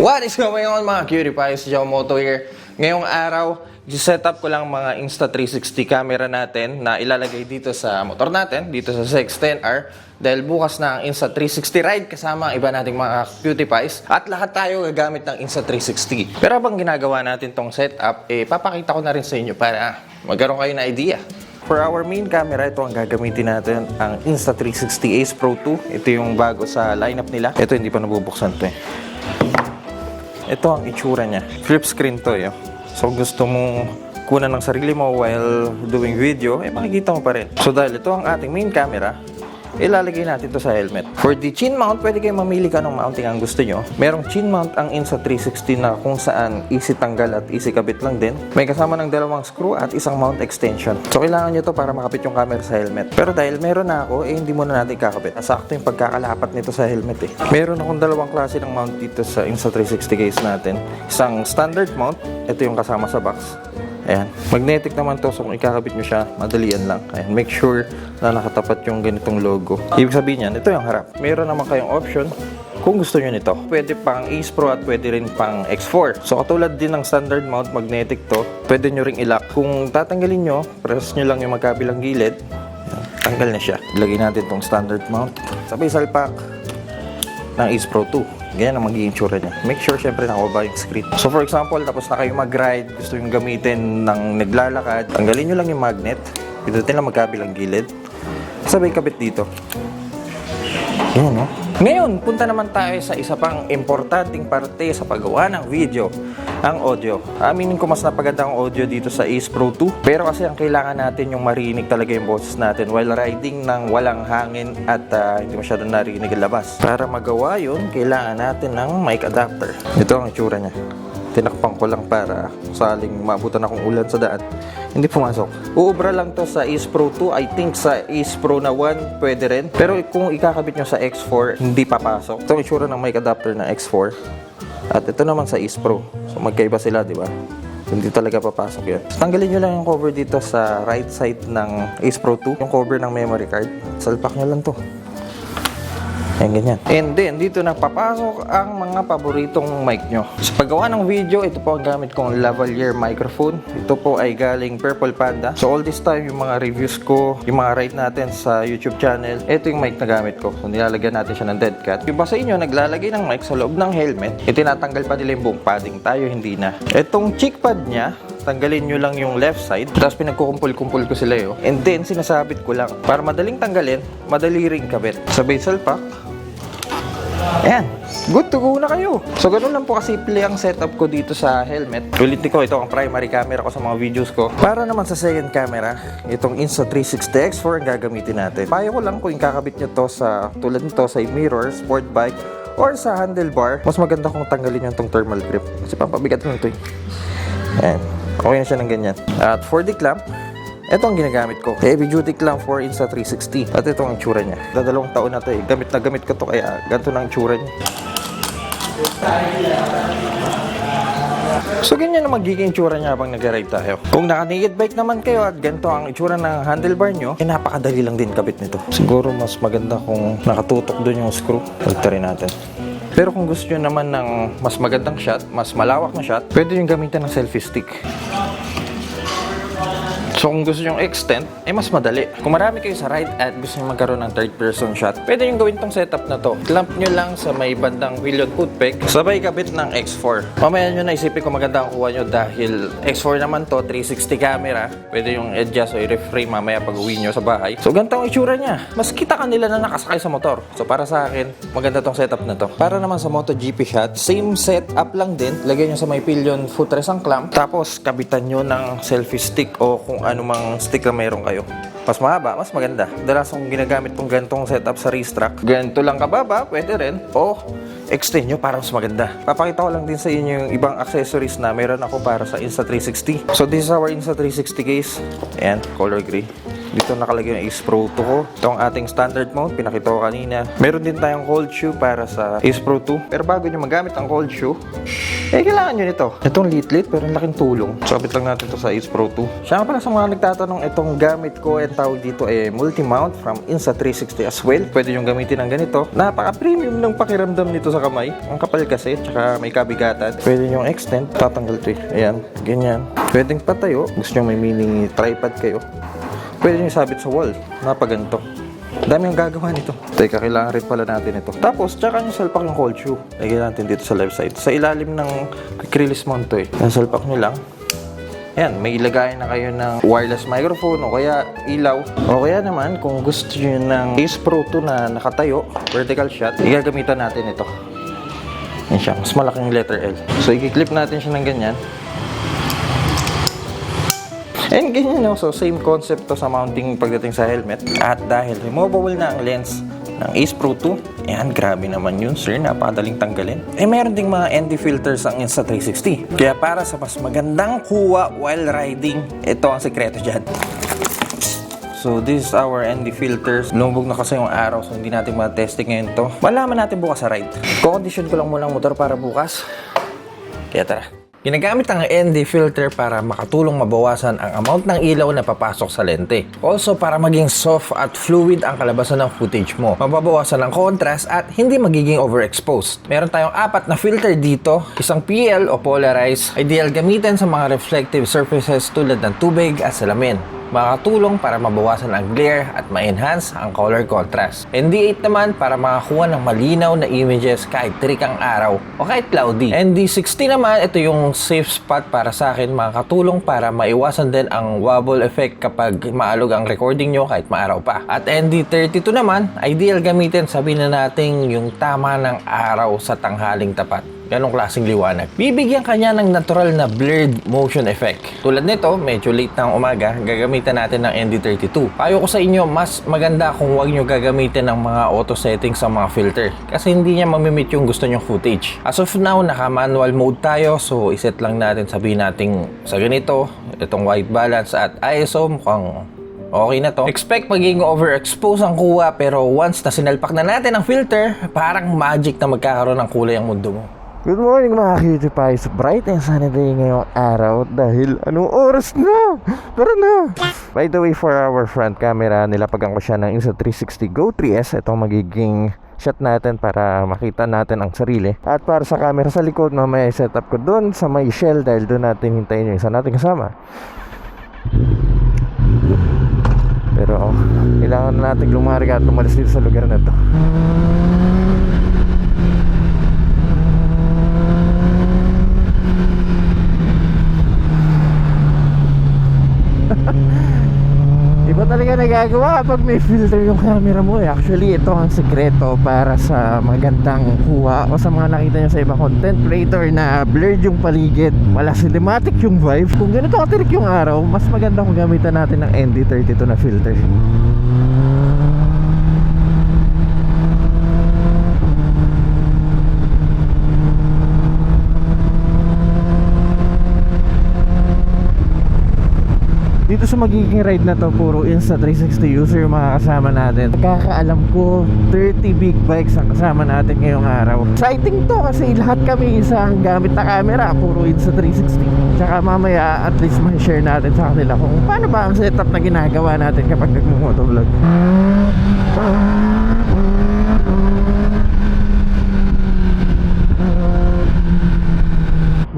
What is going on mga cutie pies? Joe Moto here. Ngayong araw, set-up ko lang mga Insta360 camera natin na ilalagay dito sa motor natin, dito sa CX-10R. Dahil bukas na ang Insta360 ride kasama ang iba nating mga cutie pies. At lahat tayo gagamit ng Insta360. Pero habang ginagawa natin tong setup, papakita ko na rin sa inyo para magkaroon kayo na idea. For our main camera, ito ang gagamitin natin, ang Insta360 Ace Pro 2. Ito yung bago sa lineup nila. Ito hindi pa nabubuksan to Ito ang itsura niya. Flip screen to So gusto mong kunan ng sarili mo while doing video, makikita mo pa rin. So dahil ito ang ating main camera, ilalagay natin to sa helmet. For the chin mount, pwede kayo mamili ka ng mounting ang gusto nyo. Merong chin mount ang Insta360 na kung saan easy tanggal at easy kabit lang din. May kasama ng dalawang screw at isang mount extension. So kailangan nyo to para makapit yung camera sa helmet. Pero dahil meron na ako, hindi muna natin kakabit. Sakto yung pagkakalapat nito sa helmet Meron akong dalawang klase ng mount dito sa Insta360 case natin. Isang standard mount, ito yung kasama sa box. Ayan. Magnetic naman to, so kung ikakabit nyo siya, madalian lang. Ayan. Make sure na nakatapat yung ganitong logo. Ibig sabihin yan, ito yung harap. Meron naman kayong option kung gusto nyo nito. Pwede pang Ace Pro at pwede rin pang X4. So katulad din ng standard mount, magnetic to. Pwede nyo ring ilock. Kung tatanggalin nyo, press nyo lang yung magkabilang gilid. Ayan. Tanggal na siya. Ilagay natin tong standard mount. Sabay salpak ng Ace Pro 2. Ganyan ang magiging tsura niya. Make sure syempre nakababa yung screen. So for example, tapos na kayo mag-ride, gusto yung gamitin ng naglalakad, tanggalin nyo lang yung magnet, pindutin lang magkabilang gilid, sabay kabit dito. Ganyan Ngayon, punta naman tayo sa isa pang importanteng parte sa paggawa ng video, ang audio. Aminin ko mas napaganda ang audio dito sa Ace Pro 2. Pero kasi ang kailangan natin yung marinig talaga yung boses natin while riding ng walang hangin at hindi masyadong narinig ang labas. Para magawa yun, kailangan natin ng mic adapter. Ito ang itsura niya. Tinakpan ko lang para saling maabutan akong ulan sa daan. Hindi pumasok. Uubra lang to sa Ace Pro 2. I think sa Ace Pro na 1 pwede rin. Pero kung ikakabit nyo sa X4, hindi papasok. Ito ang itsura ng mic adapter na X4. At ito naman sa Ace Pro. So magkaiba sila, di ba? Hindi talaga papasok yun. Tanggalin nyo lang yung cover dito sa right side ng Ace Pro 2. Yung cover ng memory card. Salpak nyo lang to. Ayan, ganyan. And then, dito na papasok ang mga paboritong mic nyo. Sa paggawa ng video, ito po ang gamit kong lavalier microphone. Ito po ay galing Purple Panda. So, all this time, yung mga reviews ko, yung mga ride natin sa YouTube channel, ito yung mic na gamit ko. So, nilalagyan natin siya ng dead cat. Iba sa inyo, naglalagay ng mic sa loob ng helmet, tinatanggal pa nila yung buong padding. Tayo, hindi na. Itong cheek pad niya, tanggalin nyo lang yung left side, tapos pinagkukumpul-kumpul ko sila and then, sinasabit ko lang. Para madaling tanggalin, madali ring kabit. Sabay salpak. Ayan, good to go na kayo. So ganun lang po kasimple ang setup ko dito sa helmet. Ulitin ko, ito ang primary camera ko sa mga videos ko. Para naman sa second camera, itong Insta360 X4 ang gagamitin natin. Payo ko lang kung kakabit nyo to sa, tulad nito sa mirror, sport bike, or sa handlebar, mas maganda kung tanggalin yung tong thermal grip. Kasi pampabigat lang ito Ayan, okay na siya ng ganyan. At for the clamp, ito ang ginagamit ko. Heavy duty clamp for Insta360. At ito ang tsura niya. Dalawang taon na ito Gamit na gamit ko to kaya ganito na ang tsura niya. So ganyan na magiging tsura niya habang nag-ride tayo. Kung naka-naked bike naman kayo at ganito ang itsura ng handlebar nyo, napakadali lang din kabit nito. Siguro mas maganda kung nakatutok doon yung screw. Pagtarin natin. Pero kung gusto nyo naman ng mas magandang shot, mas malawak na shot, pwede yung gamitan ng selfie stick. So kung gusto nyo extend, mas madali. Kung marami kayo sa ride at gusto nyo magkaroon ng third person shot, pwede nyo gawin tong setup na to. Clamp nyo lang sa may bandang wheel and foot peg, sabay kabit ng X4. Mamaya nyo na isipin kung maganda ang kuha nyo dahil X4 naman to, 360 camera. Pwede yung adjust o i-reframe mamaya pag uwi nyo sa bahay. So ganito ang itsura nya. Mas kita ka nila na nakasakay sa motor. So para sa akin, maganda tong setup na to. Para naman sa MotoGP shot, same setup lang din. Lagay nyo sa may pillion footrest ang clamp. Tapos kabitan nyo ng selfie stick o kung anumang stick na mayroon kayo. Mas mahaba, mas maganda. Dalas kong ginagamit kong ganitong setup sa race track. Ganito lang kababa, pwede rin. O extend nyo para mas maganda. Papakita ko lang din sa inyo yung ibang accessories na meron ako para sa Insta360. So this is our Insta360 case. Ayan, color gray. Dito nakalagay yung Ace Pro 2 ko. Ito ang ating standard mount, pinakita ko kanina. Meron din tayong cold shoe para sa Ace Pro 2. Pero bago nyo magamit ang cold shoe, kailangan nyo nito. Itong lit pero ang laking tulong. Sabit lang natin to sa Ace Pro 2. Siya nga pala sa mga nagtatanong, itong gamit ko, ang tawag dito ay multi-mount from Insta360 as well. Pwede nyo gamitin ng ganito. Napaka-premium ng pakiramdam nito sa kamay. Ang kapal kasi, tsaka may kabigatan. Pwede nyo extend, tatanggal to eh. Ayan, ganyan. Pwedeng patayo. Gusto nyo may mini tripod kayo. Pwede nyo isabit sa wall. Napaganto. Dami ang gagawa nito. Teka, kailangan rin pala natin ito. Tapos, tsaka nyo salpak yung cold shoe. Lagyan natin dito sa left side. Sa ilalim ng quick release mount to eh. Salpak nyo lang. Ayan, may ilagay na kayo ng wireless microphone o kaya ilaw. O kaya naman, kung gusto nyo ng Ace Pro 2 na nakatayo, vertical shot, igagamitan natin ito. Yan siya, mas malaking letter L. So, i-clip natin siya ng ganyan. And ganyan no, so same concept to sa mounting pagdating sa helmet. At dahil removable na ang lens ng Ace Pro 2, ayan, grabe naman yun sir, napakadaling tanggalin. Meron ding mga ND filters ang Insta360. Kaya para sa mas magandang kuha while riding, ito ang sekreto dyan. So this is our ND filters. Lumubog na kasi yung araw, so hindi natin ma-testing ngayon to. Malaman natin bukas sa ride. Condition ko lang muna ang motor para bukas. Kaya tara. Ginagamit ang ND filter para makatulong mabawasan ang amount ng ilaw na papasok sa lente. Also para maging soft at fluid ang kalabasan ng footage mo. Mababawasan ang contrast at hindi magiging overexposed. Meron tayong 4 na filter dito. Isang PL o polarized. Ideal gamitin sa mga reflective surfaces tulad ng tubig at salamin. Makakatulong para mabawasan ang glare at ma-enhance ang color contrast. ND8 naman para makakuha ng malinaw na images kahit terik ang araw o kahit cloudy. ND60 naman, ito yung safe spot para sa akin, makakatulong para maiwasan din ang wobble effect kapag maalog ang recording nyo kahit maaraw pa. At ND32 naman, ideal gamitin, sabihin na natin yung tama ng araw sa tanghaling tapat. Ganong klaseng liwanag. Bibigyan kanya ng natural na blurred motion effect. Tulad nito, medyo late ng umaga, gagamitan natin ng ND32. Payo ko sa inyo, mas maganda kung huwag nyo gagamitin ng mga auto settings sa mga filter. Kasi hindi niya mamimit yung gusto nyong footage. As of now, naka-manual mode tayo. So, iset lang natin, sabihin natin sa ganito, itong white balance at ISO, mukhang okay na to. Expect magiging overexpose ang kuha, pero once na sinalpak na natin ang filter, parang magic na magkakaroon ng kulay ang mundo mo. Good morning mga cutie pies. Bright and sunny day ngayong araw dahil anong oras na? Tara na! By the way, for our front camera, nilapagan ko siya ng Insta360 Go 3S. Itong magiging shot natin para makita natin ang sarili. At para sa camera sa likod, mamaya set up ko doon sa may shell dahil doon natin hintayin yung isa natin kasama. Pero kailangan natin lumarga at lumalis dito sa lugar na to. Iba talaga nagagawa kapag may filter yung camera mo eh. Actually, ito ang sekreto para sa magandang kuha o sa mga nakita nyo sa ibang content creator na blurred yung paligid, wala cinematic yung vibe. Kung ganito katirik yung araw, mas maganda kung gamitan natin ng ND32 na filter. Dito sa magiging ride na to, puro Insta360 user yung mga kasama natin. Kakaalam ko, 30 big bikes ang kasama natin ngayong araw. Exciting to kasi lahat kami isang gamit na camera, puro Insta360. Tsaka mamaya at least ma-share natin sa kanila kung paano ba ang setup na ginagawa natin kapag nagmumotovlog.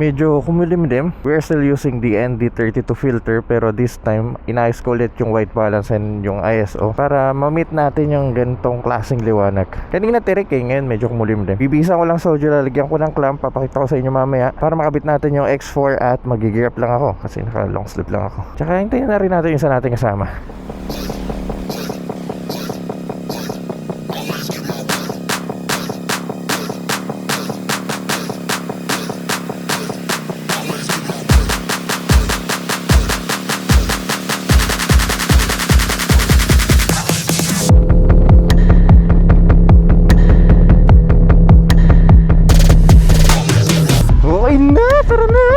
Medyo kumulimlim. We're still using the ND32 filter, pero this time inayos ko ulit yung white balance and yung ISO para ma-meet natin yung ganitong klaseng liwanag. Kanina tirik eh, ngayon medyo kumulimlim. Bibisa ko lang sa audio, lalagyan ko ng clamp, papakita ko sa inyo mamaya para makabit natin yung X4 at mag-gear up lang ako kasi naka long sleeve lang ako. Tsaka hintayin na rin natin yung isa natin kasama. Tara na!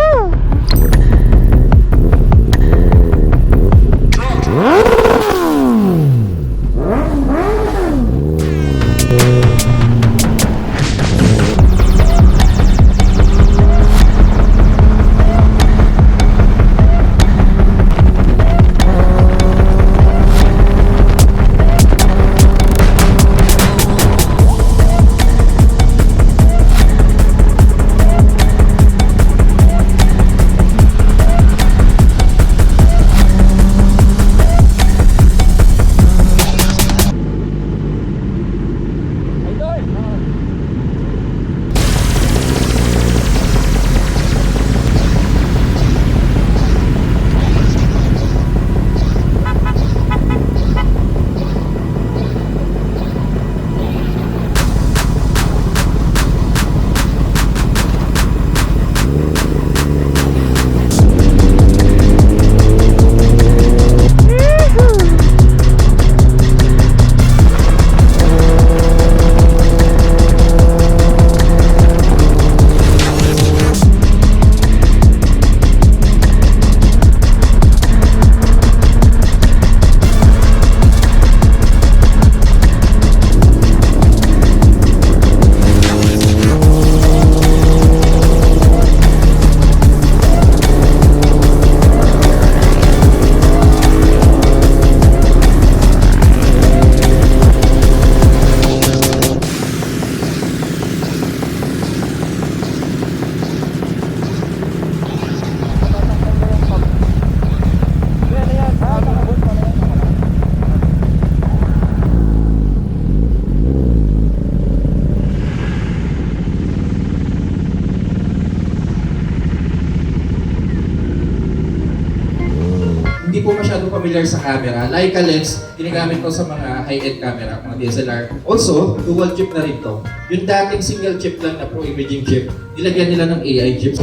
hindi po masyado familiar sa camera, Leica lens, ginagamit ko sa mga high-end camera, mga DSLR. Also, dual chip na rin to. Yung dating single chip lang na Pro Imaging chip, nilagyan nila ng AI chip.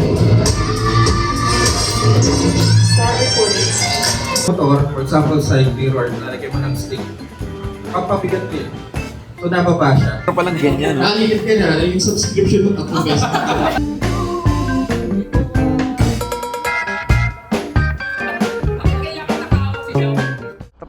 Motor, for example, side mirror, nalagyan mo ng stick. Papabigat din. So, nababa siya. Pero palang ganyan, no? Nakikit ka na, yung subscription mo at best.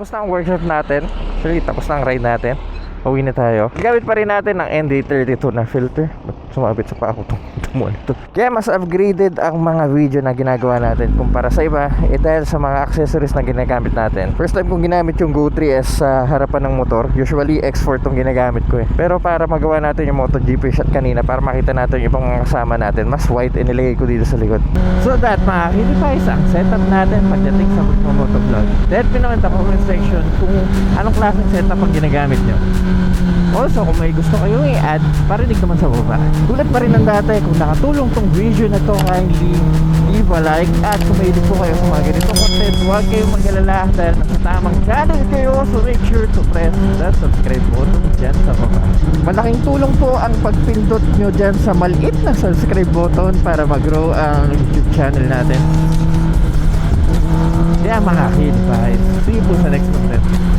Tapos na ang workshop natin. Actually, tapos na ang ride natin. Uwi na tayo. Gamit pa rin natin ang ND32 na filter. Ba't sumabit sa paa ko itong monitor? Kaya mas upgraded ang mga video na ginagawa natin kumpara sa iba. Dahil sa mga accessories na ginagamit natin. First time kong ginamit yung Go 3S sa harapan ng motor. Usually X4 tong ginagamit ko eh. Pero para magawa natin yung MotoGP shot kanina, para makita natin yung ibang mga kasama natin, mas wide inilagay ko dito sa likod. So that mga kinifies ang setup natin pagdating sa motovlog. Let me know in the comment section kung anong klaseng setup ang ginagamit nyo. Also, kung may gusto kayong i-add, parinig naman sa baba. Tulad pa rin ng dati, kung nakatulong tong video na to, kindly leave a like. At kung may po kayo sa mga ganitong content, huwag kayong mag-alala dahil nasa tamang channel kayo. So make sure to press the subscribe button dyan sa baba. Malaking tulong po ang pagpindot nyo dyan sa maliit na subscribe button para mag-grow ang YouTube channel natin. Kaya mga kid, bye. See you po sa next content.